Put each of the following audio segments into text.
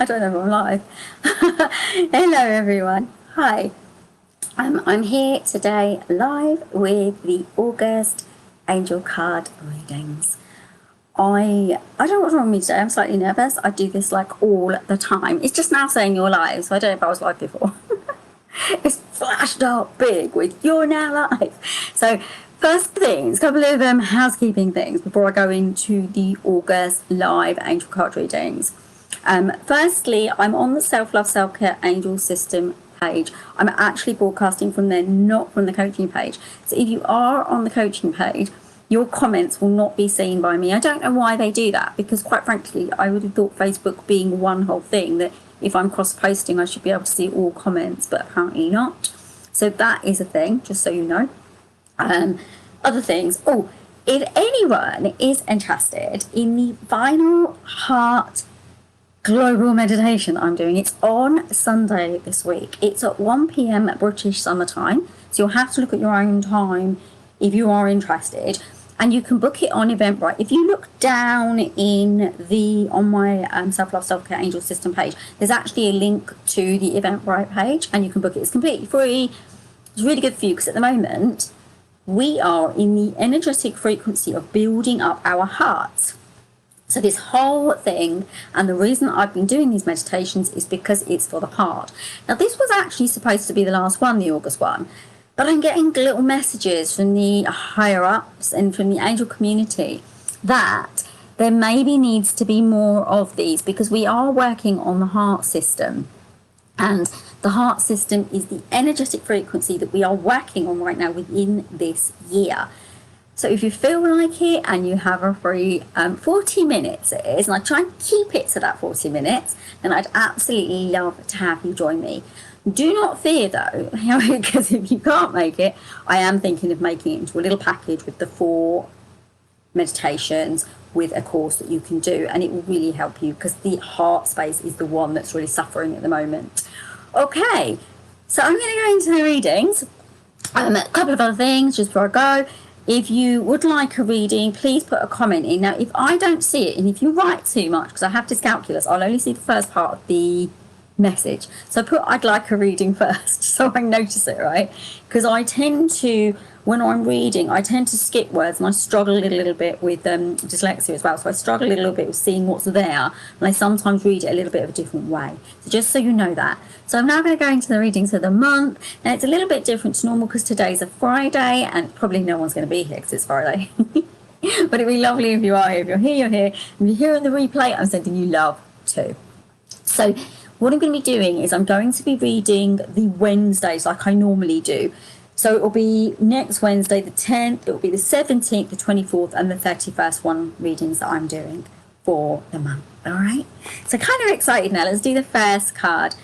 I don't know if I'm live. Hello everyone. Hi. I'm here today live with the August angel card readings. I don't know what's wrong with me today. I'm slightly nervous. I do this like all the time. It's just now saying you're live, so I don't know if I was live before. It's flashed up big with "you're now live." So first things, a couple of housekeeping things before I go into the August live angel card readings. Firstly, I'm on the Self-Love Self-Care Angel System page. I'm actually broadcasting from there, not from the coaching page. So if you are on the coaching page, your comments will not be seen by me. I don't know why they do that, because quite frankly, I would have thought Facebook being one whole thing, that if I'm cross-posting, I should be able to see all comments, but apparently not. So that is a thing, just so you know. Other things. Oh, if anyone is interested in the final heart global meditation I'm doing, it's on Sunday this week. It's at 1 p.m. British summer time, so you'll have to look at your own time if you are interested, and you can book it on Eventbrite. If you look down on my Self-Love Self-Care Angel System page, there's actually a link to the Eventbrite page, and you can book it. It's completely free. It's really good for you, because at the moment we are in the energetic frequency of building up our hearts. So this whole thing, and the reason I've been doing these meditations, is because it's for the heart. Now, this was actually supposed to be the last one, the August one, but I'm getting little messages from the higher ups and from the angel community that there maybe needs to be more of these, because we are working on the heart system. And the heart system is the energetic frequency that we are working on right now within this year. So if you feel like it and you have a free 40 minutes it is, and I try and keep it to that 40 minutes, then I'd absolutely love to have you join me. Do not fear though, because if you can't make it, I am thinking of making it into a little package with the 4 meditations with a course that you can do, and it will really help you, because the heart space is the one that's really suffering at the moment. Okay, so I'm going to go into the readings. A couple of other things just before I go. If you would like a reading, please put a comment in. Now, if I don't see it, and if you write too much, because I have dyscalculus, I'll only see the first part of the message. So put "I'd like a reading" first, so I notice it, right? Because I tend to, when I'm reading, I tend to skip words, and I struggle a little bit with dyslexia as well. So I struggle a little bit with seeing what's there, and I sometimes read it a little bit of a different way. So just so you know that. So I'm now going to go into the readings for the month. Now, it's a little bit different to normal because today's a Friday, and probably no one's going to be here because it's Friday. But it'd be lovely if you are here. If you're here, you're here. If you're here in the replay, I'm sending you love too. So what I'm going to be doing is I'm going to be reading the Wednesdays like I normally do. So it will be next Wednesday, the 10th, it will be the 17th, the 24th, and the 31st one readings that I'm doing for the month. All right. So kind of excited now. Let's do the first card.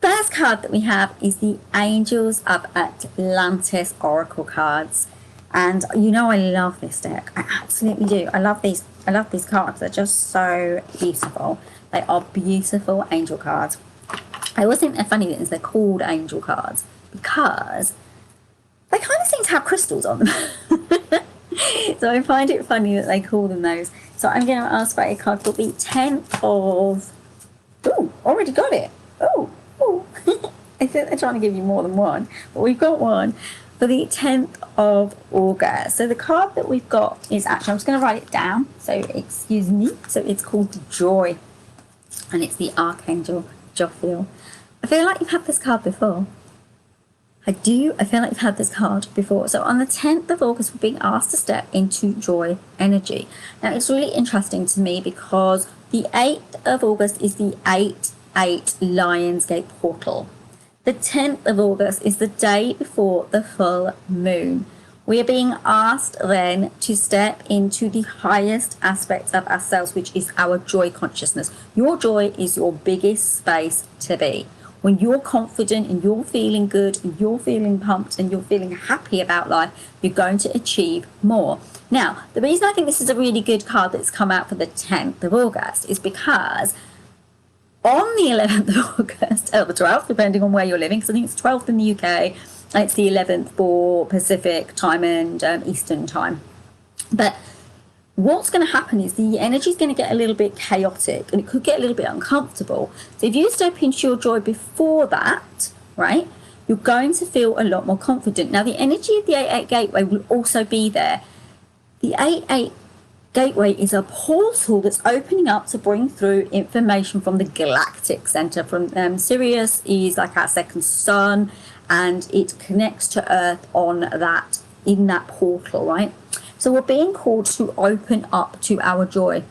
First card that we have is the Angels of Atlantis Oracle cards. And you know I love this deck. I absolutely do. I love these cards. They're just so beautiful. They are beautiful angel cards. I always think they're funny that they're called angel cards, because they kind of seem to have crystals on them. So I find it funny that they call them those. So I'm going to ask for a card for the 10th of... Oh, already got it. Oh. I think they're trying to give you more than one, but we've got one for the 10th of August. So the card that we've got is actually, I'm just going to write it down, so excuse me. So it's called Joy, and it's the Archangel Jophiel. I feel like you've had this card before. I feel like you've had this card before. So on the 10th of August, we're being asked to step into joy energy. Now, it's really interesting to me because the 8th of August is the 8/8 Lionsgate portal. The 10th of August is the day before the full moon. We are being asked then to step into the highest aspect of ourselves, which is our joy consciousness. Your joy is your biggest space to be. When you're confident and you're feeling good and you're feeling pumped and you're feeling happy about life, you're going to achieve more. Now, the reason I think this is a really good card that's come out for the 10th of August is because on the 11th of August, or the 12th, depending on where you're living, because I think it's 12th in the UK, and it's the 11th for Pacific time and Eastern time. But what's going to happen is the energy is going to get a little bit chaotic and it could get a little bit uncomfortable. So if you step into your joy before that, right, you're going to feel a lot more confident. Now, the energy of the 8-8 gateway will also be there. The 8-8 gateway is a portal that's opening up to bring through information from the galactic center. From Sirius is like our second sun, and it connects to Earth on that, in that portal, right? So we're being called to open up to our joy.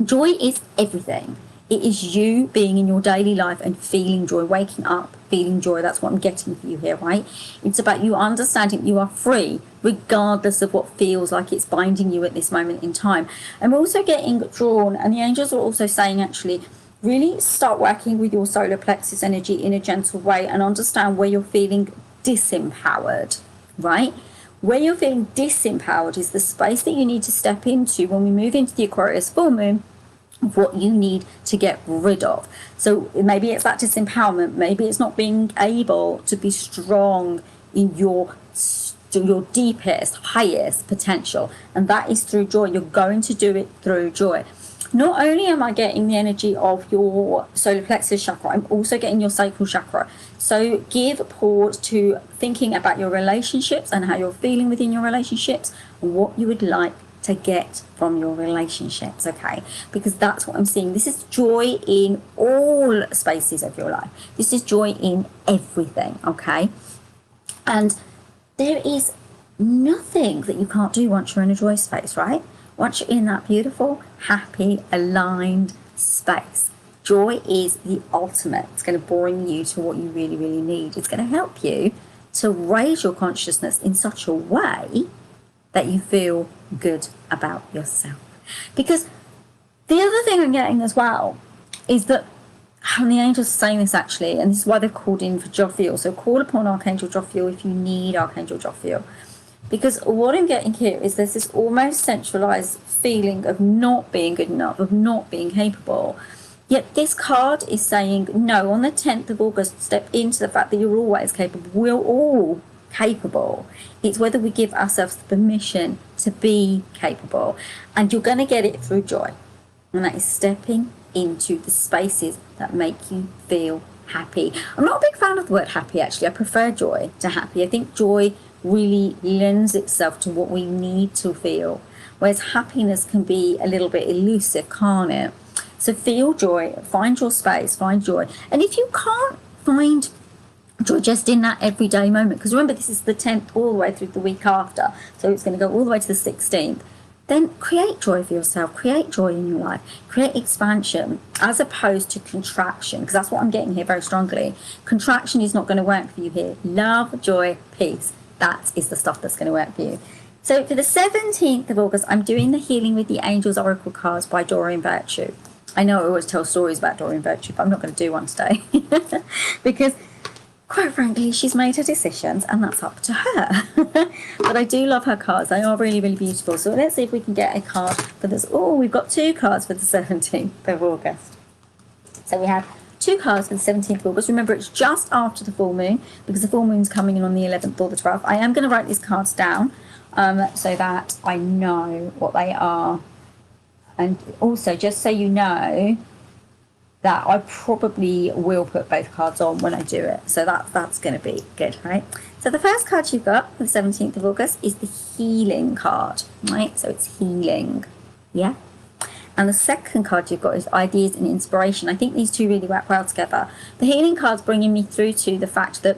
Joy is everything. It is you being in your daily life and feeling joy, waking up, feeling joy. That's what I'm getting for you here, right? It's about you understanding you are free, regardless of what feels like it's binding you at this moment in time. I'm also getting drawn, and the angels are also saying, actually, really start working with your solar plexus energy in a gentle way and understand where you're feeling disempowered, right? Where you're feeling disempowered is the space that you need to step into when we move into the Aquarius full moon, of what you need to get rid of. So maybe it's that disempowerment, maybe it's not being able to be strong in your deepest, highest potential, and that is through joy. You're going to do it through joy. Not only am I getting the energy of your solar plexus chakra, I'm also getting your sacral chakra. So give pause to thinking about your relationships and how you're feeling within your relationships and what you would like to get from your relationships, okay? Because that's what I'm seeing. This is joy in all spaces of your life. This is joy in everything, okay? And there is nothing that you can't do once you're in a joy space, right? Once you're in that beautiful, happy, aligned space. Joy is the ultimate. It's going to bring you to what you really, really need. It's going to help you to raise your consciousness in such a way that you feel good about yourself. Because the other thing I'm getting as well is that, and the angels are saying this actually, and this is why they've called in for Jophiel. So call upon Archangel Jophiel if you need Archangel Jophiel. Because what I'm getting here is there's this almost centralized feeling of not being good enough, of not being capable. Yet this card is saying, no, on the 10th of August, step into the fact that you're always capable. We're all capable. It's whether we give ourselves the permission to be capable. And you're going to get it through joy. And that is stepping into the spaces that make you feel happy. I'm not a big fan of the word happy, actually. I prefer joy to happy. I think joy really lends itself to what we need to feel, whereas happiness can be a little bit elusive, can't it? So feel joy, find your space, find joy. And if you can't find joy just in that everyday moment, because remember this is the 10th all the way through the week after, so it's going to go all the way to the 16th, then create joy for yourself, create joy in your life, create expansion as opposed to contraction, because that's what I'm getting here very strongly. Contraction is not going to work for you here. Love, joy, peace. That is the stuff that's going to work for you. So for the 17th of August, I'm doing the Healing with the Angels Oracle cards by Doreen Virtue. I know I always tell stories about Doreen Virtue, but I'm not going to do one today. Because, quite frankly, she's made her decisions and that's up to her. But I do love her cards. They are really, really beautiful. So let's see if we can get a card for this. Oh, we've got two cards for the 17th of August. So we have two cards for the 17th of August. Remember, it's just after the full moon because the full moon's coming in on the 11th or the 12th. I am going to write these cards down so that I know what they are. And also, just so you know, that I probably will put both cards on when I do it. So that's going to be good, right? So the first card you've got for the 17th of August is the Healing card, right? So it's healing, yeah? And the second card you've got is Ideas and Inspiration. I think these two really work well together. The Healing card's bringing me through to the fact that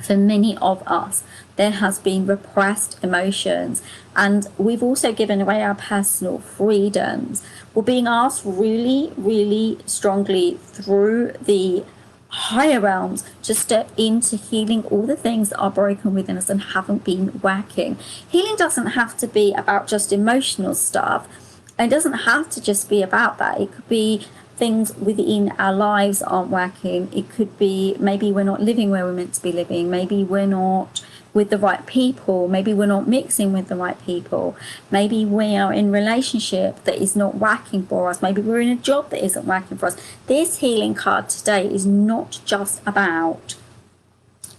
for many of us, there has been repressed emotions, and we've also given away our personal freedoms. We're being asked really, really strongly through the higher realms to step into healing all the things that are broken within us and haven't been working. Healing doesn't have to be about just emotional stuff. It doesn't have to just be about that. It could be things within our lives aren't working. It could be maybe we're not living where we're meant to be living. Maybe we're not with the right people. Maybe we're not mixing with the right people. Maybe we are in a relationship that is not working for us. Maybe we're in a job that isn't working for us. This healing card today is not just about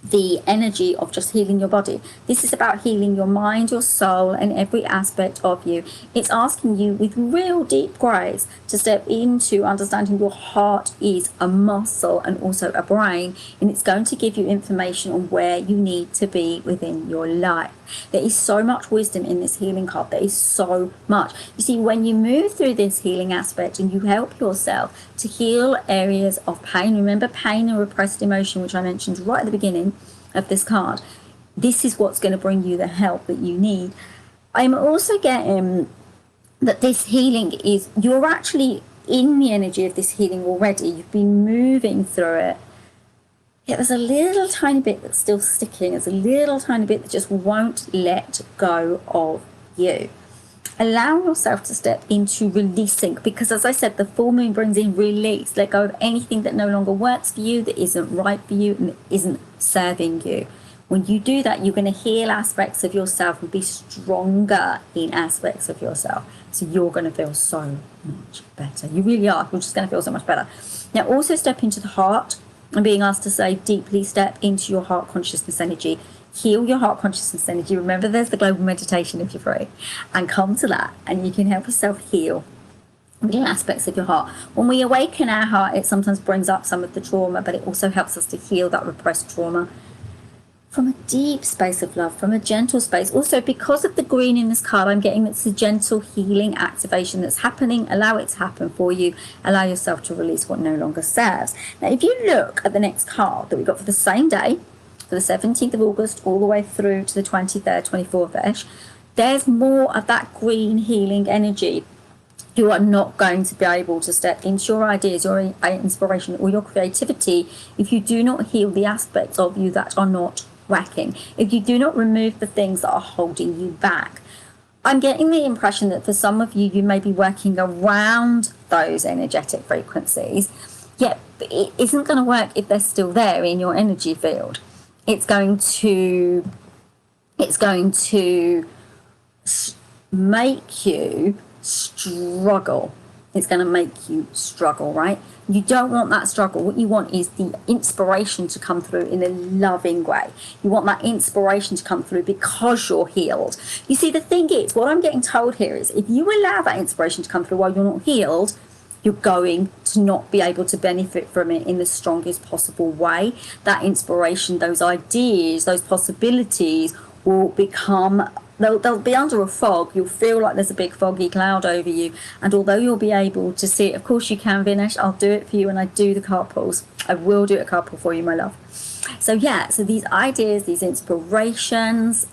the energy of just healing your body. This is about healing your mind, your soul, and every aspect of you. It's asking you with real deep grace to step into understanding your heart is a muscle and also a brain, and it's going to give you information on where you need to be within your life. There is so much wisdom in this healing card. There is so much. You see, when you move through this healing aspect and you help yourself to heal areas of pain, remember pain and repressed emotion, which I mentioned right at the beginning of this card, this is what's going to bring you the help that you need. I'm also getting that this healing is, you're actually in the energy of this healing already. You've been moving through it. Yeah, there's a little tiny bit that's still sticking. There's a little tiny bit that just won't let go of you. Allow yourself to step into releasing, because as I said, the full moon brings in release. Let go of anything that no longer works for you, that isn't right for you, and that isn't serving you. When you do that, you're going to heal aspects of yourself and be stronger in aspects of yourself. So you're going to feel so much better. You really are. You're just going to feel so much better. Now, also step into the heart. I'm being asked to say, deeply step into your heart consciousness energy. Heal your heart consciousness energy. Remember, there's the global meditation if you're free. And come to that, and you can help yourself heal little aspects of your heart. When we awaken our heart, it sometimes brings up some of the trauma, but it also helps us to heal that repressed trauma from a deep space of love, from a gentle space. Also, because of the green in this card, I'm getting it's a gentle healing activation that's happening. Allow it to happen for you. Allow yourself to release what no longer serves. Now, if you look at the next card that we got for the same day, for the 17th of August, all the way through to the 23rd, 24th-ish, there's more of that green healing energy. You are not going to be able to step into your ideas, your inspiration, or your creativity if you do not heal the aspects of you that are not working, if you do not remove the things that are holding you back. I'm getting the impression that for some of you, you may be working around those energetic frequencies, yet it isn't going to work if they're still there in your energy field. It's going to make you struggle. It's going to make you struggle, right? You don't want that struggle. What you want is the inspiration to come through in a loving way. You want that inspiration to come through because you're healed. You see, the thing is, what I'm getting told here is if you allow that inspiration to come through while you're not healed, you're going to not be able to benefit from it in the strongest possible way. That inspiration, those ideas, those possibilities will become, they'll be under a fog. You'll feel like there's a big foggy cloud over you. And although you'll be able to see it, of course you can, Vinesh, I'll do it for you when I do the card pulls. I will do a card pull for you, my love. So yeah, so these ideas, these inspirations,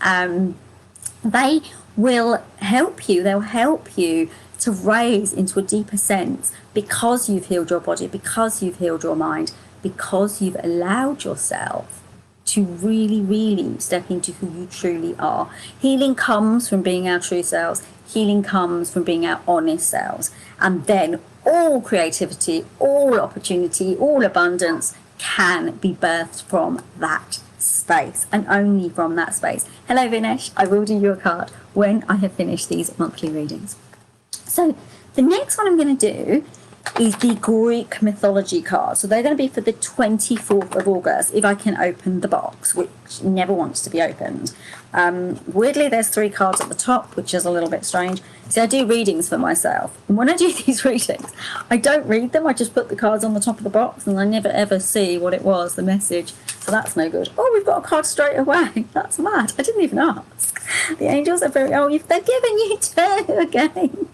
they will help you. They'll help you to raise into a deeper sense because you've healed your body, because you've healed your mind, because you've allowed yourself to really, really step into who you truly are. Healing comes from being our true selves. Healing comes from being our honest selves. And then all creativity, all opportunity, all abundance can be birthed from that space, and only from that space. Hello, Vinesh. I will do your card when I have finished these monthly readings. So the next one I'm going to do is the Greek mythology card. So they're going to be for the 24th of August, if I can open the box, which never wants to be opened. Weirdly, there's 3 cards at the top, which is a little bit strange. See, I do readings for myself. And when I do these readings, I don't read them. I just put the cards on the top of the box, and I never, ever see what it was, the message. So that's no good. Oh, we've got a card straight away. That's mad. I didn't even ask. The angels are very, oh, they're giving you 2 again.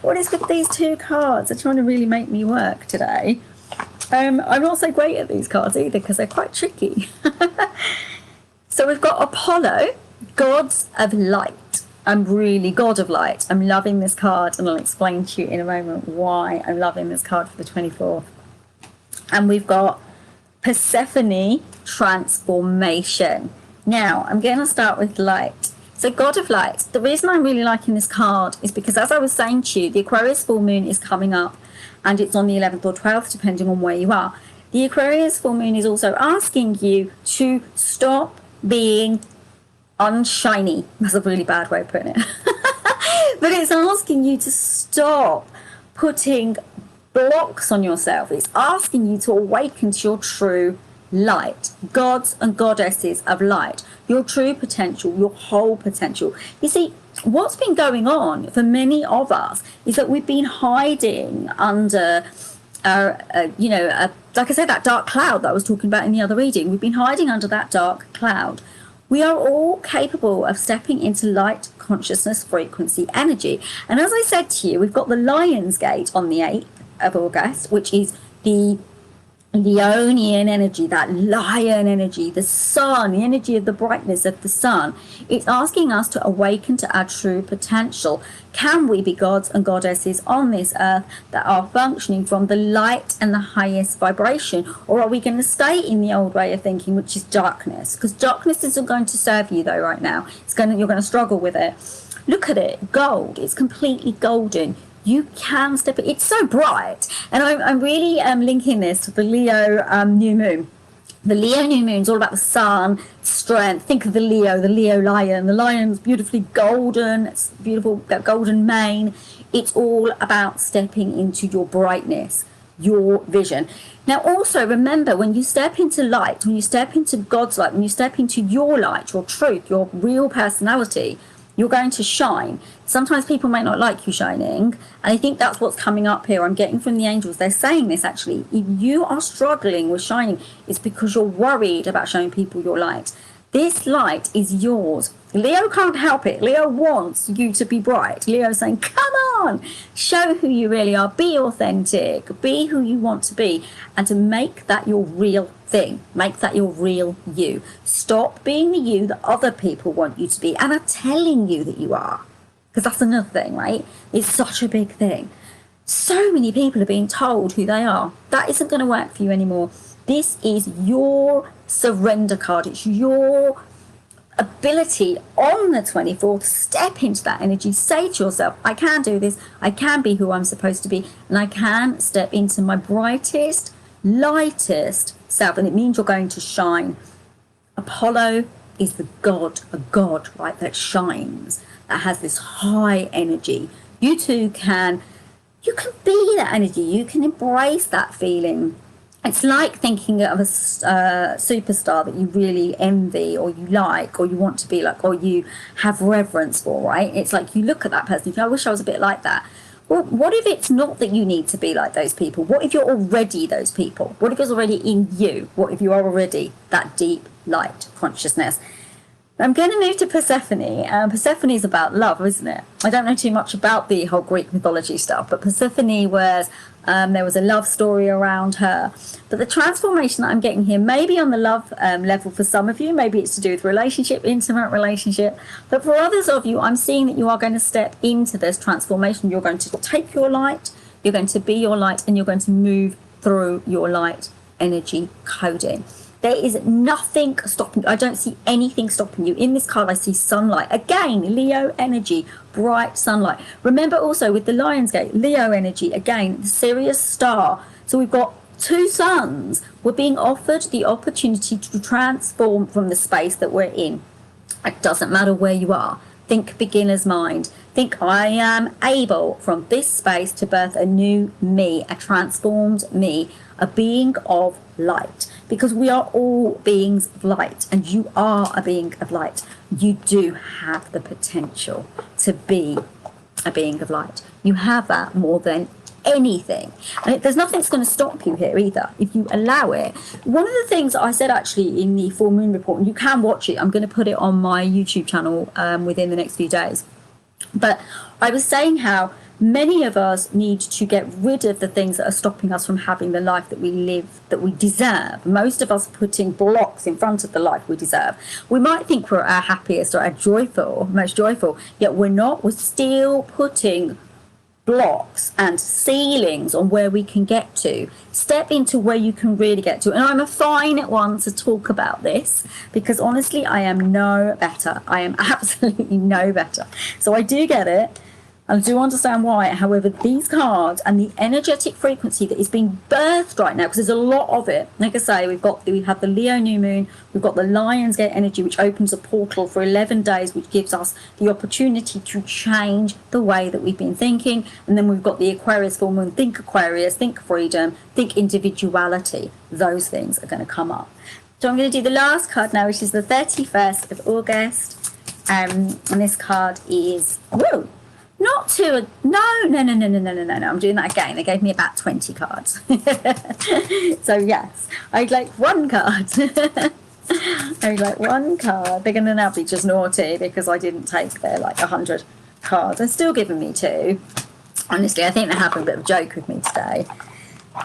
What is with these 2 cards? They're trying to really make me work today. I'm not so great at these cards either because they're quite tricky. So we've got Apollo, Gods of Light. I'm really God of Light. I'm loving this card, and I'll explain to you in a moment why I'm loving this card for the 24th. And we've got Persephone, Transformation. Now, I'm going to start with Light. So God of Light, the reason I'm really liking this card is because, as I was saying to you, the Aquarius full moon is coming up, and it's on the 11th or 12th, depending on where you are. The Aquarius full moon is also asking you to stop being unshiny. That's a really bad way of putting it. But it's asking you to stop putting blocks on yourself. It's asking you to awaken to your true light, gods and goddesses of light, your true potential, your whole potential. You see, what's been going on for many of us is that we've been hiding under, like I said, that dark cloud that I was talking about in the other reading. We've been hiding under that dark cloud. We are all capable of stepping into light, consciousness, frequency, energy. And as I said to you, we've got the Lion's Gate on the 8th of August, which is the Leonian energy, that lion energy, the sun, the energy of the brightness of the sun. It's asking us to awaken to our true potential. Can we be gods and goddesses on this earth that are functioning from the light and the highest vibration? Or are we going to stay in the old way of thinking, which is darkness? Because darkness isn't going to serve you though right now. You're going to struggle with it. Look at it, gold. It's completely golden. You can step it. It's so bright. And I'm really linking this to the Leo new moon. The Leo new moon is all about the sun, strength. Think of the Leo lion. The lion's beautifully golden. It's beautiful, golden mane. It's all about stepping into your brightness, your vision. Now, also remember, when you step into light, when you step into God's light, when you step into your light, your truth, your real personality, you're going to shine. Sometimes people may not like you shining, and I think that's what's coming up here. I'm getting from the angels. They're saying this actually. If you are struggling with shining, it's because you're worried about showing people your light. This light is yours. Leo can't help it. Leo wants you to be bright. Leo's saying, come on, show who you really are. Be authentic. Be who you want to be. And to make that your real thing. Make that your real you. Stop being the you that other people want you to be and are telling you that you are. Because that's another thing, right? It's such a big thing. So many people are being told who they are. That isn't going to work for you anymore. This is your surrender card. It's your ability on the 24th. Step into that energy. Say to yourself, I can do this. I can be who I'm supposed to be. And I can step into my brightest, lightest self. And it means you're going to shine. Apollo is the god, a god, right, that shines, that has this high energy. You too can be that energy. You can embrace that feeling. It's like thinking of a superstar that you really envy or you like or you want to be like or you have reverence for, right? It's like you look at that person, you think, I wish I was a bit like that. Well, what if it's not that you need to be like those people? What if you're already those people? What if it's already in you? What if you are already that deep light consciousness? I'm going to move to Persephone. Persephone is about love, isn't it? I don't know too much about the whole Greek mythology stuff, but Persephone was, there was a love story around her. But the transformation that I'm getting here, maybe on the love level for some of you, maybe it's to do with relationship, intimate relationship. But for others of you, I'm seeing that you are going to step into this transformation. You're going to take your light, you're going to be your light, and you're going to move through your light energy coding. There is nothing stopping you. I don't see anything stopping you. In this card, I see sunlight. Again, Leo energy, bright sunlight. Remember also with the Lion's Gate, Leo energy, again, the Sirius star. So we've got two suns. We're being offered the opportunity to transform from the space that we're in. It doesn't matter where you are. Think beginner's mind. Think I am able from this space to birth a new me, a transformed me, a being of light. Because we are all beings of light, and you are a being of light. You do have the potential to be a being of light. You have that more than anything. And there's nothing that's going to stop you here either, if you allow it. One of the things I said actually in the full moon report, and you can watch it, I'm going to put it on my YouTube channel within the next few days. But I was saying how many of us need to get rid of the things that are stopping us from having the life that we live, that we deserve. Most of us are putting blocks in front of the life we deserve. We might think we're our happiest or our most joyful, yet we're not. We're still putting blocks and ceilings on where we can get to. Step into where you can really get to. And I'm a fine one to talk about this because honestly, I am no better. I am absolutely no better. So I do get it. I do understand why. However, these cards and the energetic frequency that is being birthed right now, because there's a lot of it. Like I say, we have the Leo new moon, we've got the Lion's Gate energy, which opens a portal for 11 days, which gives us the opportunity to change the way that we've been thinking. And then we've got the Aquarius full moon. Think Aquarius, think freedom, think individuality. Those things are going to come up. So I'm going to do the last card now, which is the 31st of August. And this card is, whoa, not two, no, I'm doing that again. They gave me about 20 cards. So yes, I'd like one card. I'd like one card. They're going to now be just naughty because I didn't take their like 100 cards. They're still giving me 2. Honestly, I think they're having a bit of a joke with me today.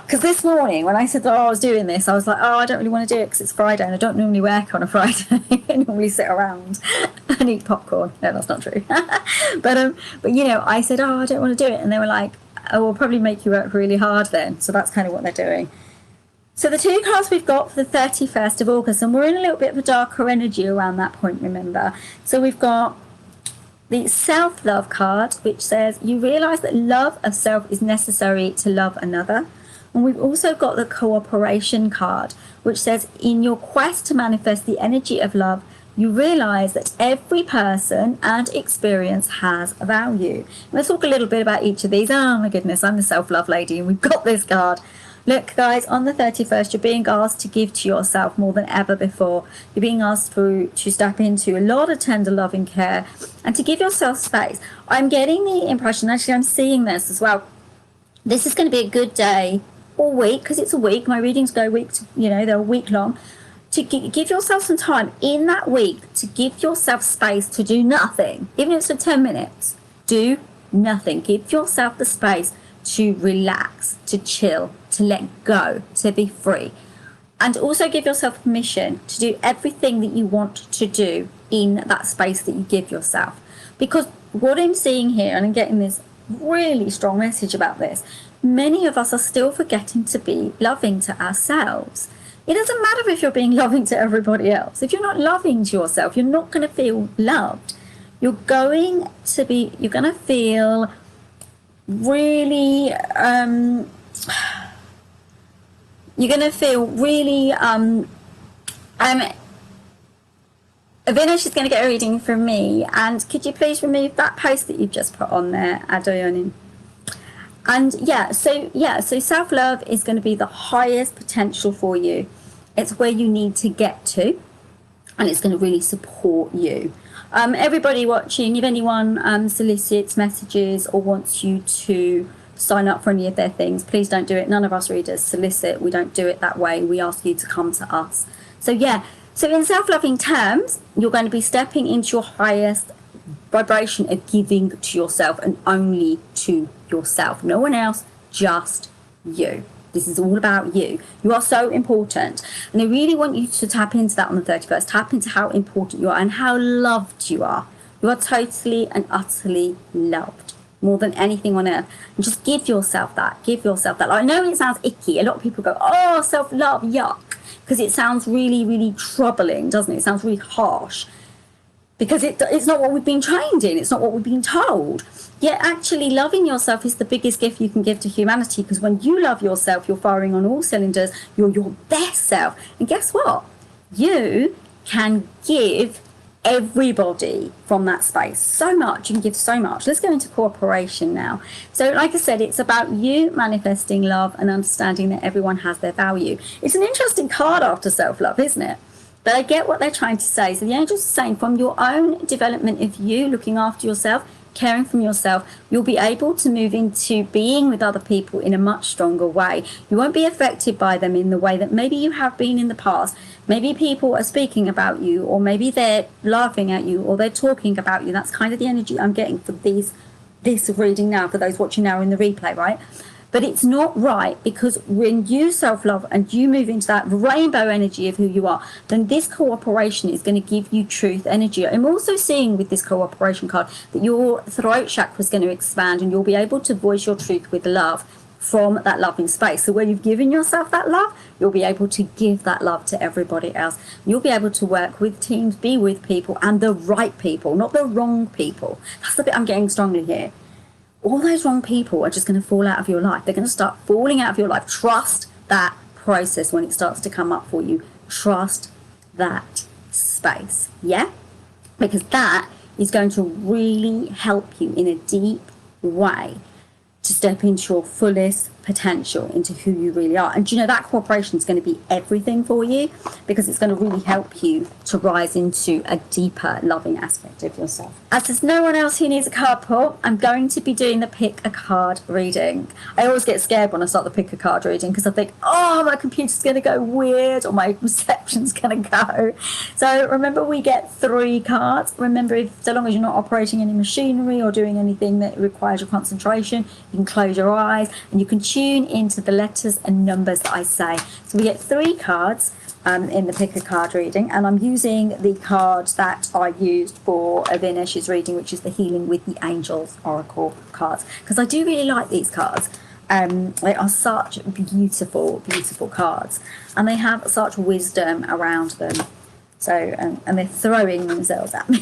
Because this morning, when I said that I was doing this, I was like, oh, I don't really want to do it because it's Friday and I don't normally work on a Friday. I normally sit around and eat popcorn. No, that's not true. But you know, I said, oh, I don't want to do it. And they were like, oh, we'll probably make you work really hard then. So that's kind of what they're doing. So the 2 cards we've got for the 31st of August, and we're in a little bit of a darker energy around that point, remember. So we've got the self-love card, which says, you realise that love of self is necessary to love another. And we've also got the cooperation card, which says, in your quest to manifest the energy of love, you realise that every person and experience has a value. Let's talk a little bit about each of these. Oh my goodness, I'm the self-love lady and we've got this card. Look, guys, on the 31st, you're being asked to give to yourself more than ever before. You're being asked to step into a lot of tender loving care and to give yourself space. I'm getting the impression, actually I'm seeing this as well, this is going to be a good day all week, because it's a week. My readings go week to, you know, they're a week long. To give yourself some time in that week to give yourself space to do nothing, even if it's for 10 minutes. Do nothing. Give yourself the space to relax, to chill, to let go, to be free. And also give yourself permission to do everything that you want to do in that space that you give yourself. Because what I'm seeing here, and I'm getting this really strong message about this, many of us are still forgetting to be loving to ourselves. It doesn't matter if you're being loving to everybody else. If you're not loving to yourself, you're not going to feel loved. You're going to feel really, Vinesh is going to get a reading from me, and could you please remove that post that you've just put on there, Adoyonin? And so self-love is going to be the highest potential for you. It's where you need to get to, and it's going to really support you. Everybody watching, if anyone solicits messages or wants you to sign up for any of their things, please don't do it. None of us readers solicit. We don't do it that way. We ask you to come to us. So in self-loving terms, you're going to be stepping into your highest vibration of giving to yourself, and only to yourself. No one else, just you. This is all about you. You are so important. And I really want you to tap into that on the 31st. Tap into how important you are and how loved you are. You are totally and utterly loved, more than anything on earth. And just give yourself that. Give yourself that. I know it sounds icky. A lot of people go, oh, self-love, yuck. Because it sounds really, really troubling, doesn't it? It sounds really harsh. Because it's not what we've been trained in. It's not what we've been told. Yet actually loving yourself is the biggest gift you can give to humanity, because when you love yourself, you're firing on all cylinders. You're your best self. And guess what? You can give everybody from that space so much. You can give so much. Let's go into cooperation now. So like I said, it's about you manifesting love and understanding that everyone has their value. It's an interesting card after self-love, isn't it? But I get what they're trying to say. So the angels are saying, from your own development of you, looking after yourself, caring for yourself, you'll be able to move into being with other people in a much stronger way. You won't be affected by them in the way that maybe you have been in the past. Maybe people are speaking about you, or maybe they're laughing at you, or they're talking about you. That's kind of the energy I'm getting for this reading now, for those watching now in the replay, right? But it's not right, because when you self-love and you move into that rainbow energy of who you are, then this cooperation is going to give you truth energy. I'm also seeing with this cooperation card that your throat chakra is going to expand, and you'll be able to voice your truth with love from that loving space. So when you've given yourself that love, you'll be able to give that love to everybody else. You'll be able to work with teams, be with people, and the right people, not the wrong people. That's the bit I'm getting strongly here. all those wrong people are just going to fall out of your life. They're going to start falling out of your life. Trust that process when it starts to come up for you. Trust that space, yeah? Because that is going to really help you in a deep way to step into your fullest potential, into who you really are. And that cooperation is going to be everything for you, because it's going to really help you to rise into a deeper loving aspect of yourself. As there's no one else who needs a card pull, I'm going to be doing the pick a card reading. I always get scared when I start the pick a card reading, because I think, oh, my computer's going to go weird, or my reception's going to go. So remember, we get 3 cards. Remember, so long as you're not operating any machinery or doing anything that requires your concentration, you can close your eyes and you can tune into the letters and numbers that I say. So we get 3 cards in the pick a card reading, and I'm using the card that I used for Avinesh's reading, which is the Healing with the Angels Oracle cards, because I do really like these cards. They are such beautiful, beautiful cards, and they have such wisdom around them. So, and they're throwing themselves at me,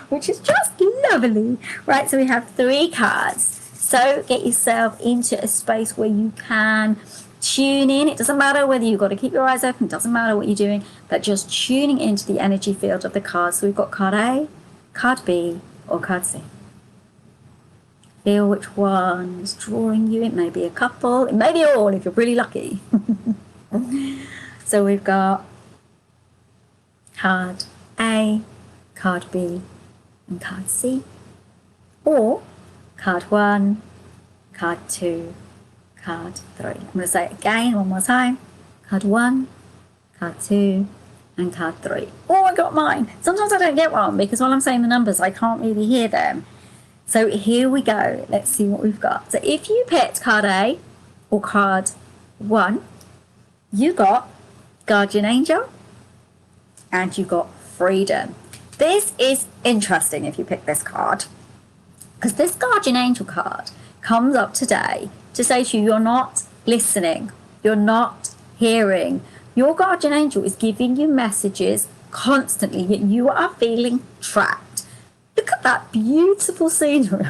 which is just lovely. Right, so we have 3 cards. So get yourself into a space where you can tune in. It doesn't matter whether you've got to keep your eyes open. It doesn't matter what you're doing, but just tuning into the energy field of the cards. So we've got card A, card B, or card C. Feel which one is drawing you. It may be a couple. It may be all if you're really lucky. So we've got card A, card B, and card C. Or card 1, card 2, card 3. I'm going to say it again one more time. Card 1, card 2, and card 3. Oh, I got mine. Sometimes I don't get one because while I'm saying the numbers, I can't really hear them. So here we go. Let's see what we've got. So if you picked card A or card 1, you got Guardian Angel and you got Freedom. This is interesting if you pick this card, because this Guardian Angel card comes up today to say to you, you're not listening, you're not hearing. Your Guardian Angel is giving you messages constantly, yet you are feeling trapped. Look at that beautiful scenery.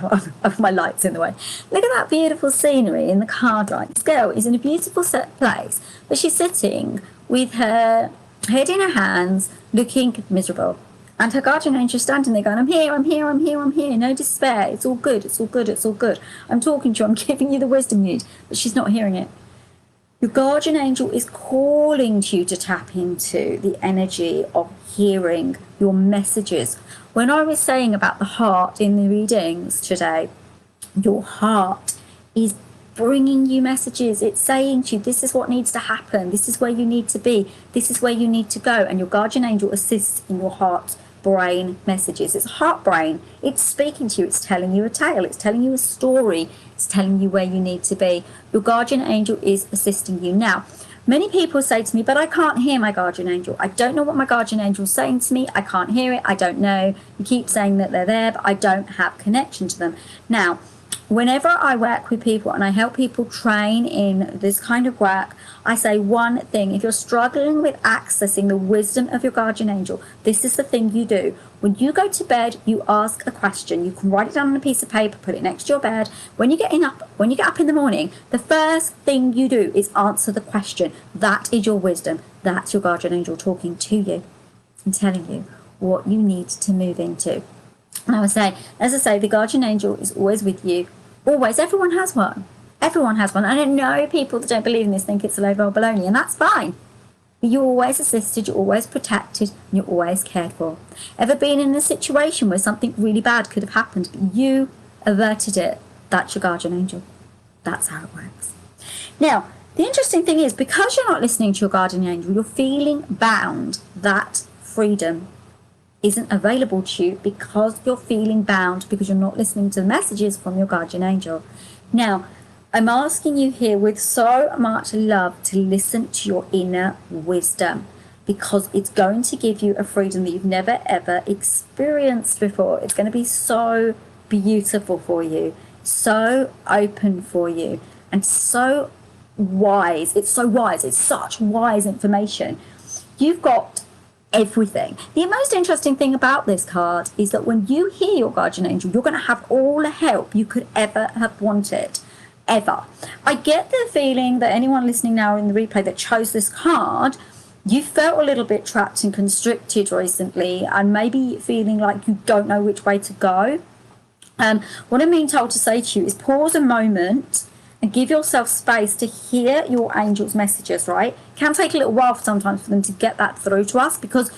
My light's in the way. Look at that beautiful scenery in the card, right? This girl is in a beautiful set place, but she's sitting with her head in her hands, looking miserable. And her Guardian Angel is standing there going, I'm here, I'm here, I'm here, I'm here. No despair. It's all good, it's all good, it's all good. I'm talking to you, I'm giving you the wisdom you need. But she's not hearing it. Your Guardian Angel is calling to you to tap into the energy of hearing your messages. When I was saying about the heart in the readings today, your heart is bringing you messages. It's saying to you, this is what needs to happen. This is where you need to be. This is where you need to go. And your Guardian Angel assists in your heart brain messages. It's heart brain. It's speaking to you. It's telling you a tale. It's telling you a story. It's telling you where you need to be. Your Guardian Angel is assisting you. Now, many people say to me, but I can't hear my Guardian Angel. I don't know what my Guardian Angel is saying to me. I can't hear it. I don't know. You keep saying that they're there, but I don't have connection to them. Now, whenever I work with people and I help people train in this kind of work, I say one thing. If you're struggling with accessing the wisdom of your Guardian Angel, this is the thing you do. When you go to bed, you ask a question. You can write it down on a piece of paper, put it next to your bed. When you get up in the morning, the first thing you do is answer the question. That is your wisdom. That's your Guardian Angel talking to you and telling you what you need to move into. And I would say, as I say, the Guardian Angel is always with you. Always. Everyone has one. Everyone has one. And I know people that don't believe in this think it's a load of old baloney, and that's fine. But you're always assisted, you're always protected, and you're always cared for. Ever been in a situation where something really bad could have happened, but you averted it? That's your Guardian Angel. That's how it works. Now, the interesting thing is, because you're not listening to your Guardian Angel, you're feeling bound. That freedom isn't available to you because you're feeling bound, because you're not listening to the messages from your Guardian Angel. Now, I'm asking you here with so much love to listen to your inner wisdom, because it's going to give you a freedom that you've never ever experienced before. It's going to be so beautiful for you, so open for you, and so wise. It's so wise. It's such wise information. You've got everything. The most interesting thing about this card is that when you hear your guardian angel, you're going to have all the help you could ever have wanted. Ever. I get the feeling that anyone listening now in the replay that chose this card, you felt a little bit trapped and constricted recently, and maybe feeling like you don't know which way to go. What I'm being told to say to you is pause a moment and give yourself space to hear your angels' messages, right? It can take a little while sometimes for them to get that through to us, because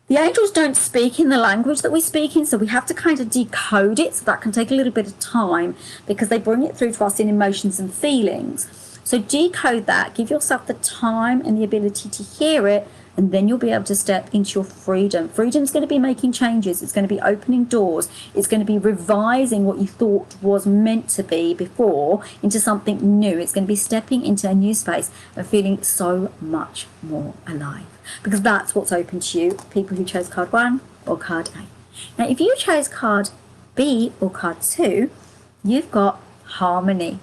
the angels don't speak in the language that we speak in, so we have to kind of decode it. So that can take a little bit of time because they bring it through to us in emotions and feelings. So decode that, give yourself the time and the ability to hear it, and then you'll be able to step into your freedom. Freedom's going to be making changes. It's going to be opening doors. It's going to be revising what you thought was meant to be before into something new. It's going to be stepping into a new space and feeling so much more alive, because that's what's open to you, people who chose card 1 or card A. Now, if you chose card B or card 2, you've got harmony.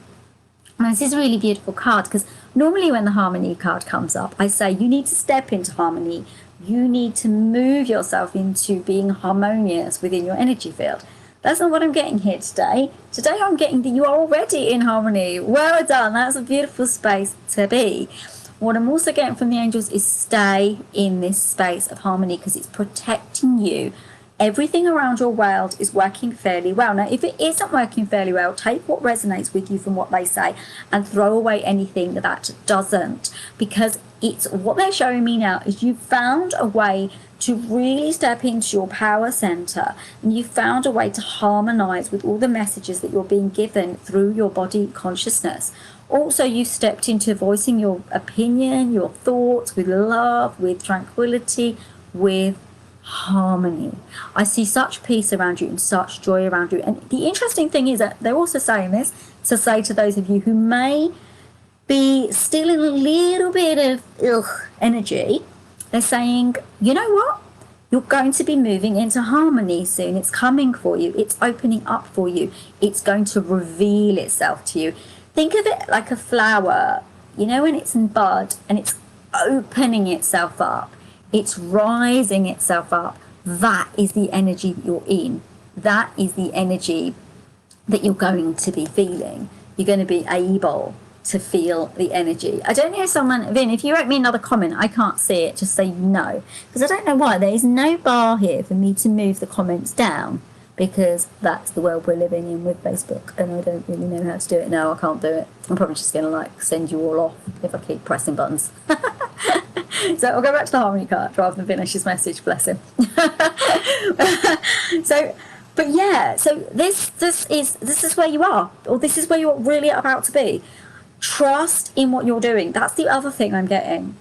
Now, this is a really beautiful card, because normally when the harmony card comes up, I say you need to step into harmony. You need to move yourself into being harmonious within your energy field. That's not what I'm getting here today. Today I'm getting that you are already in harmony. Well done. That's a beautiful space to be. What I'm also getting from the angels is stay in this space of harmony, because it's protecting you. Everything around your world is working fairly well. Now, if it isn't working fairly well, take what resonates with you from what they say and throw away anything that doesn't, because it's what they're showing me now is you've found a way to really step into your power center, and you've found a way to harmonize with all the messages that you're being given through your body consciousness. Also, you've stepped into voicing your opinion, your thoughts with love, with tranquility, with harmony. I see such peace around you and such joy around you. And the interesting thing is that they're also saying this to say to those of you who may be still in a little bit of energy, they're saying, you know what? You're going to be moving into harmony soon. It's coming for you. It's opening up for you. It's going to reveal itself to you. Think of it like a flower, you know, when it's in bud and it's opening itself up. It's rising itself up. That is the energy that you're in. That is the energy that you're going to be feeling. You're going to be able to feel the energy. I don't know, someone, Vin, if you wrote me another comment, I can't see it, just say no. Because I don't know why. There is no bar here for me to move the comments down, because that's the world we're living in with Facebook, and I don't really know how to do it now. I can't do it. I'm probably just going to like send you all off if I keep pressing buttons. So I'll go back to the harmony card rather than finish his message, bless him. But yeah, so this is where you are, or this is where you're really about to be. Trust in what you're doing. That's the other thing I'm getting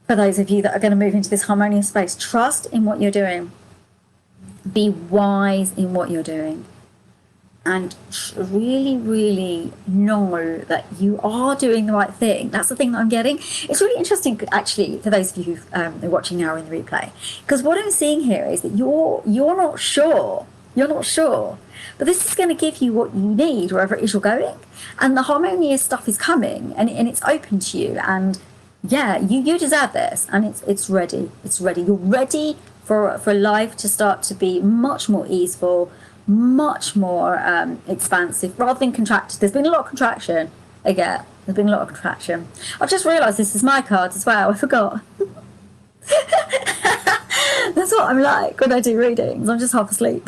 for those of you that are going to move into this harmonious space. Trust in what you're doing. Be wise in what you're doing, and really, really know that you are doing the right thing. That's the thing that I'm getting. It's really interesting, actually, for those of you who are watching now in the replay, because what I'm seeing here is that you're not sure. You're not sure. But this is going to give you what you need wherever it is you're going. And the harmonious stuff is coming, and it's open to you. And yeah, you deserve this. And it's ready. It's ready. You're ready for life to start to be much more easeful, much more expansive, rather than contracted. There's been a lot of contraction. There's been a lot of contraction. I've just realised this is my card as well. I forgot. That's what I'm like when I do readings. I'm just half asleep.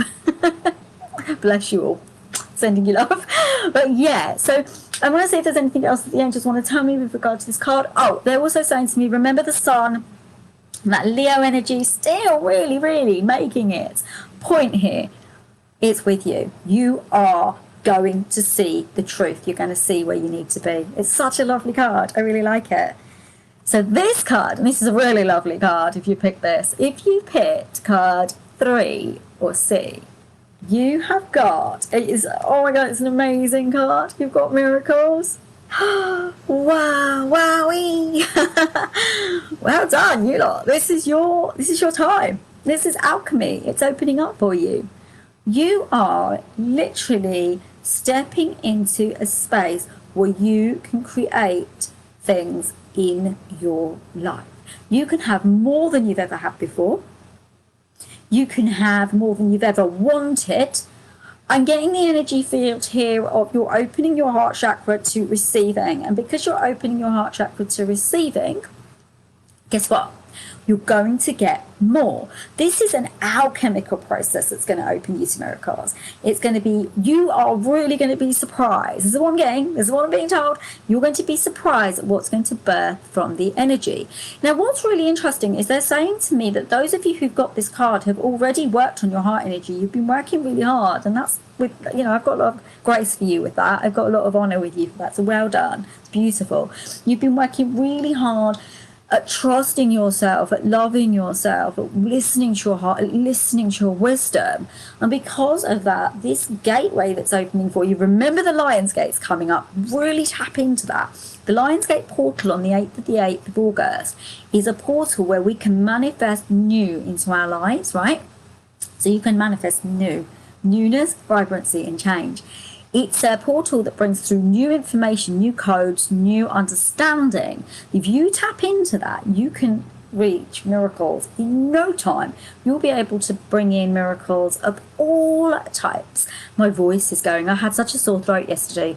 Bless you all. Sending you love. But yeah, so I want to see if there's anything else that the angels want to tell me with regard to this card. Oh, they're also saying to me, remember the sun. That Leo energy still really, really making its point here. It's with you. You are going to see the truth. You're going to see where you need to be. It's such a lovely card. I really like it. So this card, and this is a really lovely card if you pick this. If you picked card 3 or C, you have got, it is, oh my God, it's an amazing card. You've got miracles. Wow, wowee. Well done, you lot. This is your time. This is alchemy. It's opening up for you. You are literally stepping into a space where you can create things in your life. You can have more than you've ever had before. You can have more than you've ever wanted. I'm getting the energy field here of you're opening your heart chakra to receiving. And because you're opening your heart chakra to receiving, guess what? You're going to get more. This is an alchemical process that's going to open you to miracles. It's going to be, you are really going to be surprised. This is what I'm getting. This is what I'm being told. You're going to be surprised at what's going to birth from the energy. Now, what's really interesting is they're saying to me that those of you who've got this card have already worked on your heart energy. You've been working really hard, and that's with, you know, I've got a lot of grace for you with that. I've got a lot of honor with you for that. So well done. It's beautiful. You've been working really hard at trusting yourself, at loving yourself, at listening to your heart, at listening to your wisdom. And because of that, this gateway that's opening for you, remember the Lion's Gate's coming up, really tap into that. The Lion's Gate portal on the 8th of August is a portal where we can manifest new into our lives, right? So you can manifest newness, vibrancy, and change. It's a portal that brings through new information, new codes, new understanding. If you tap into that, you can reach miracles in no time. You'll be able to bring in miracles of all types. My voice is going. I had such a sore throat yesterday.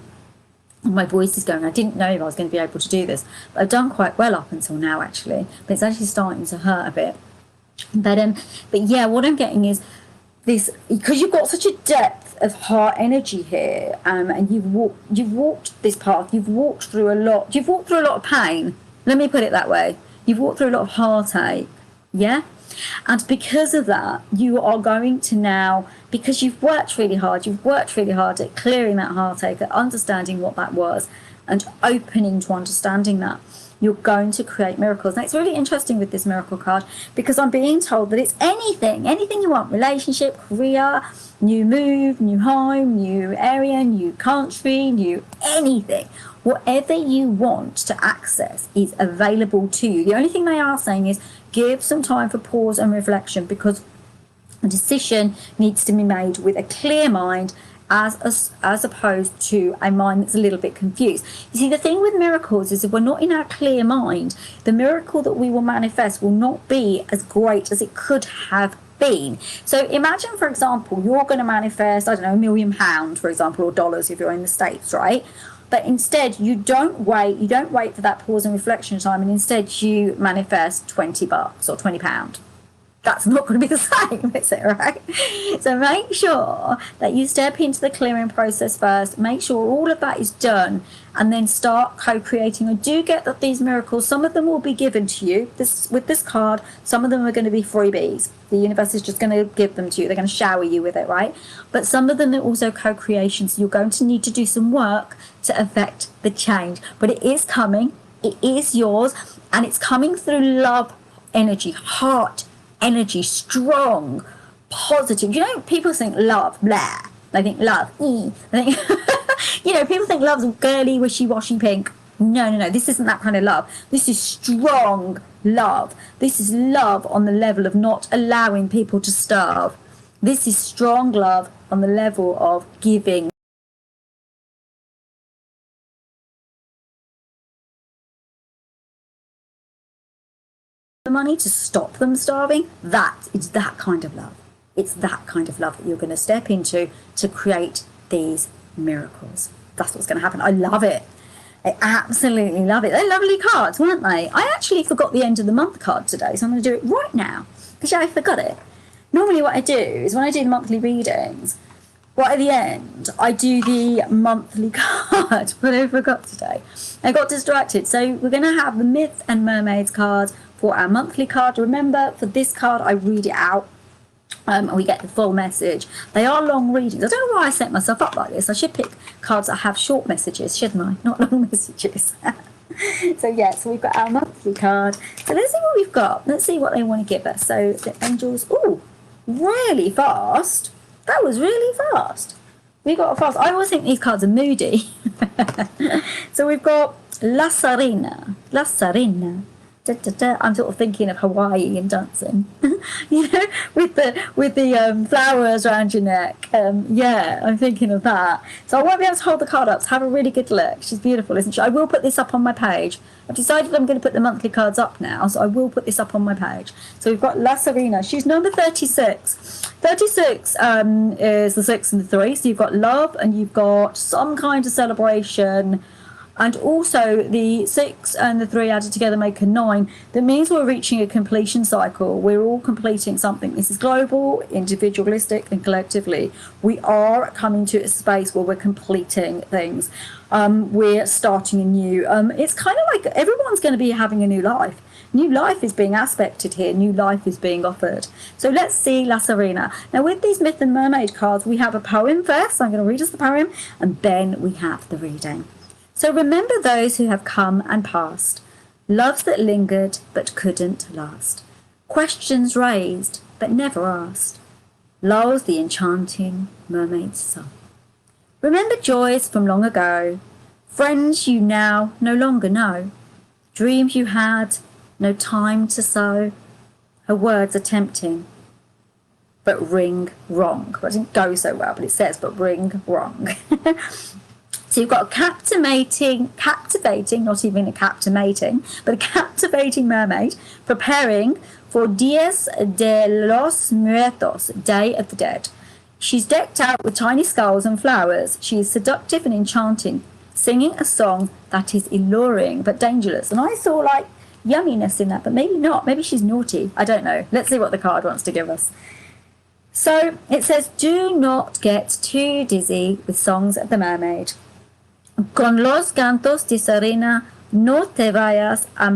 My voice is going. I didn't know if I was going to be able to do this. But I've done quite well up until now, actually. But it's actually starting to hurt a bit. But yeah, what I'm getting is this, because you've got such a depth of heart energy here, and you've walked this path. You've walked through a lot. You've walked through a lot of pain. Let me put it that way. You've walked through a lot of heartache. Yeah. And because of that, you are going to now, because you've worked really hard at clearing that heartache, at understanding what that was, and opening to understanding that, you're going to create miracles. Now, it's really interesting with this miracle card because I'm being told that it's anything you want: relationship, career, new move, new home, new area, new country, new anything. Whatever you want to access is available to you. The only thing they are saying is give some time for pause and reflection, because a decision needs to be made with a clear mind, as opposed to a mind that's a little bit confused. You see, the thing with miracles is if we're not in our clear mind, the miracle that we will manifest will not be as great as it could have been. So imagine, for example, you're going to manifest, I don't know, £1 million, for example, or dollars if you're in the States, right? But instead, you don't wait for that pause and reflection time, and instead you manifest $20 or £20. That's not going to be the same, is it, right? So make sure that you step into the clearing process first. Make sure all of that is done, and then start co-creating. I do get that these miracles, some of them will be given to you with this card. Some of them are going to be freebies. The universe is just going to give them to you. They're going to shower you with it, right? But some of them are also co-creations. So you're going to need to do some work to affect the change. But it is coming. It is yours. And it's coming through love energy, heart energy, strong, positive. You know, people think love, blah. They think love, They think you know, people think love's girly, wishy-washy, pink. No. This isn't that kind of love. This is strong love. This is love on the level of not allowing people to starve. This is strong love on the level of giving. The money to stop them starving. It's that kind of love. It's that kind of love that you're going to step into to create these miracles. That's what's going to happen. I love it. I absolutely love it. They're lovely cards, weren't they? I actually forgot the end of the month card today, so I'm going to do it right now because I forgot it. Normally what I do is when I do the monthly readings, right at the end, I do the monthly card, but I forgot today. I got distracted. So we're going to have the Myth and Mermaids cards for our monthly card. Remember, for this card, I read it out and we get the full message. They are long readings. I don't know why I set myself up like this. I should pick cards that have short messages, shouldn't I? Not long messages. So we've got our monthly card. So let's see what we've got. Let's see what they want to give us. So the angels, really fast. That was really fast. We got a fast. I always think these cards are moody. So we've got La Serena. I'm sort of thinking of Hawaii and dancing, with the flowers around your neck. Yeah, I'm thinking of that. So I won't be able to hold the card up. So have a really good look. She's beautiful, isn't she? I will put this up on my page. I've decided I'm going to put the monthly cards up now, so I will put this up on my page. So we've got La Serena. She's number 36. 36 is the 6 and the 3. So you've got love and you've got some kind of celebration. And also the 6 and the 3 added together make a 9. That means we're reaching a completion cycle. We're all completing something. This is global, individualistic, and collectively. We are coming to a space where we're completing things. We're starting anew. It's kind of like everyone's going to be having a new life. New life is being aspected here. New life is being offered. So let's see La Serena. Now with these Myth and Mermaid cards, we have a poem first. I'm going to read us the poem, and then we have the reading. So remember those who have come and passed, loves that lingered but couldn't last, questions raised but never asked, lulls the enchanting mermaid's song. Remember joys from long ago, friends you now no longer know, dreams you had no time to sow. Her words are tempting, but ring wrong. Well, it didn't go so well, but it says, but ring wrong. So you've got a captivating, not even a captivating, but a captivating mermaid preparing for Dias de los Muertos, Day of the Dead. She's decked out with tiny skulls and flowers. She is seductive and enchanting, singing a song that is alluring but dangerous. And I saw like yumminess in that, but maybe not. Maybe she's naughty. I don't know. Let's see what the card wants to give us. So it says, do not get too dizzy with songs of the mermaid. Con los cantos de Serena, no te vayas a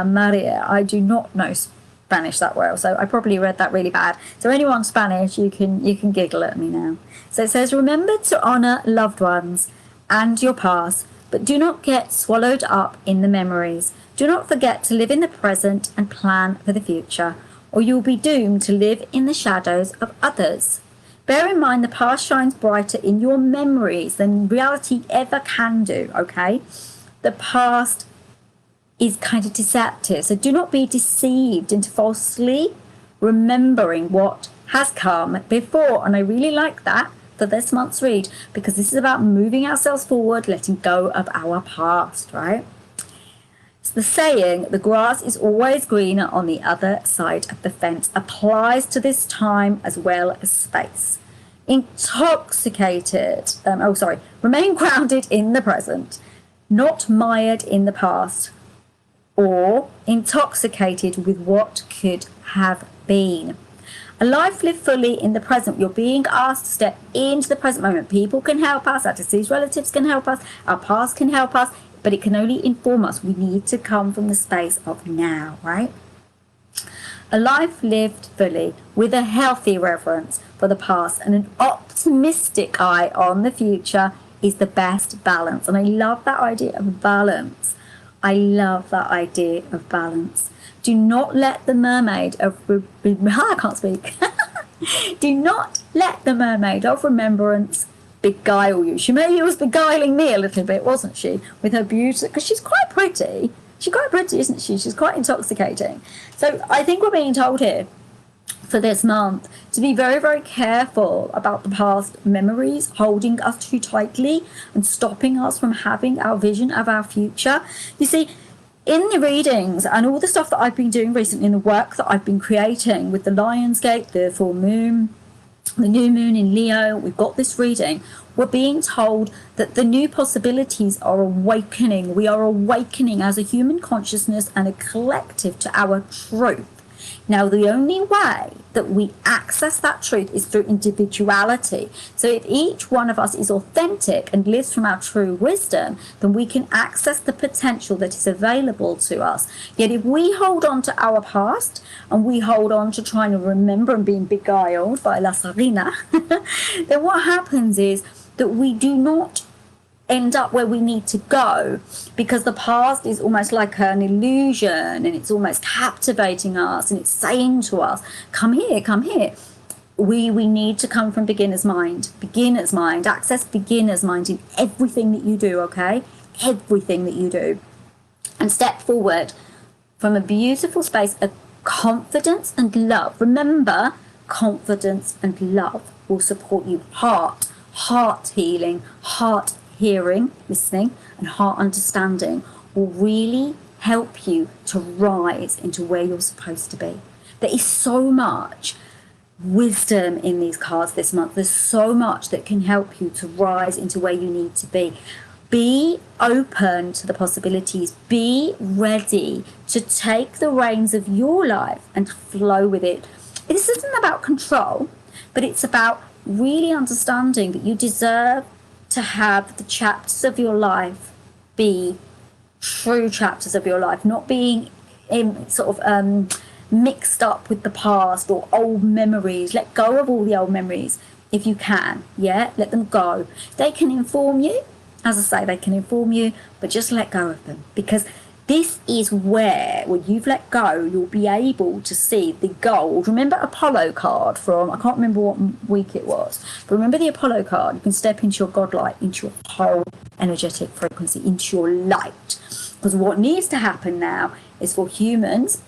marear. I do not know Spanish that well, so I probably read that really bad. So anyone Spanish, you can giggle at me now. So it says, remember to honour loved ones and your past, but do not get swallowed up in the memories. Do not forget to live in the present and plan for the future, or you'll be doomed to live in the shadows of others. Bear in mind the past shines brighter in your memories than reality ever can do, okay? The past is kind of deceptive, so do not be deceived into falsely remembering what has come before. And I really like that for this month's read, because this is about moving ourselves forward, letting go of our past, right? The saying, the grass is always greener on the other side of the fence, applies to this time as well as space. Remain grounded in the present, not mired in the past, or intoxicated with what could have been. A life lived fully in the present. You're being asked to step into the present moment. People can help us, our deceased relatives can help us, our past can help us, but it can only inform us. We need to come from the space of now, right? A life lived fully with a healthy reverence for the past and an optimistic eye on the future is the best balance. And I love that idea of balance. I love that idea of balance. Do not let the mermaid of... I can't speak. Do not let the mermaid of remembrance beguile you. She maybe was beguiling me a little bit, wasn't she, with her beauty, because she's quite pretty. She's quite pretty, isn't she? She's quite intoxicating. So I think we're being told here for this month to be very, very careful about the past memories holding us too tightly and stopping us from having our vision of our future. You see, in the readings and all the stuff that I've been doing recently, in the work that I've been creating with the Lionsgate, the full moon, the new moon in Leo, we've got this reading. We're being told that the new possibilities are awakening. We are awakening as a human consciousness and a collective to our truth. Now, the only way that we access that truth is through individuality. So if each one of us is authentic and lives from our true wisdom, then we can access the potential that is available to us. Yet if we hold on to our past and we hold on to trying to remember and being beguiled by La Serena, then what happens is that we do not end up where we need to go, because the past is almost like an illusion and it's almost captivating us and it's saying to us, come here, come here. We need to come from beginner's mind, access beginner's mind in everything that you do, okay? Everything that you do. And step forward from a beautiful space of confidence and love. Remember, confidence and love will support you. Heart healing, heart hearing, listening, and heart understanding will really help you to rise into where you're supposed to be. There is so much wisdom in these cards this month. There's so much that can help you to rise into where you need to be. Be open to the possibilities. Be ready to take the reins of your life and flow with it. This isn't about control, but it's about really understanding that you deserve to have the chapters of your life be true chapters of your life, not being mixed up with the past or old memories. Let go of all the old memories if you can. Let them go. They can inform you, as I say, they can inform you, but just let go of them, because this is where, when you've let go, you'll be able to see the gold. Remember Apollo card from, I can't remember what week it was, but remember the Apollo card. You can step into your godlight, into your whole energetic frequency, into your light. Because what needs to happen now is for humans,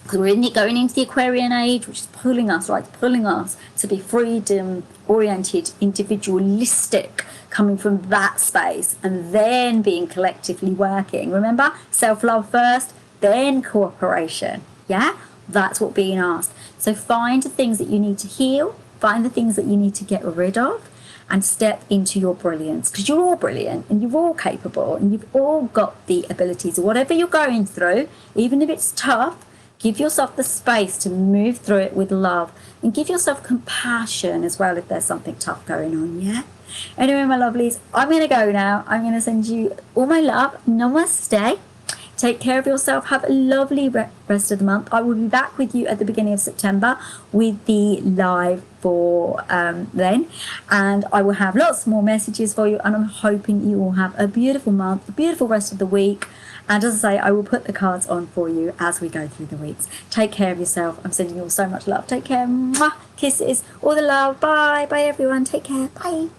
because we're going into the Aquarian age, which is pulling us to be freedom-oriented, individualistic, coming from that space, and then being collectively working. Remember, self-love first, then cooperation. That's what being asked. So find the things that you need to heal, find the things that you need to get rid of, and step into your brilliance, because you're all brilliant and you're all capable and you've all got the abilities. Whatever you're going through, even if it's tough, give yourself the space to move through it with love, and give yourself compassion as well if there's something tough going on. Anyway, my lovelies, I'm going to go now. I'm going to send you all my love. Namaste. Take care of yourself. Have a lovely rest of the month. I will be back with you at the beginning of September with the live for then. And I will have lots more messages for you. And I'm hoping you will have a beautiful month, a beautiful rest of the week. And as I say, I will put the cards on for you as we go through the weeks. Take care of yourself. I'm sending you all so much love. Take care. Mwah. Kisses. All the love. Bye. Bye, everyone. Take care. Bye.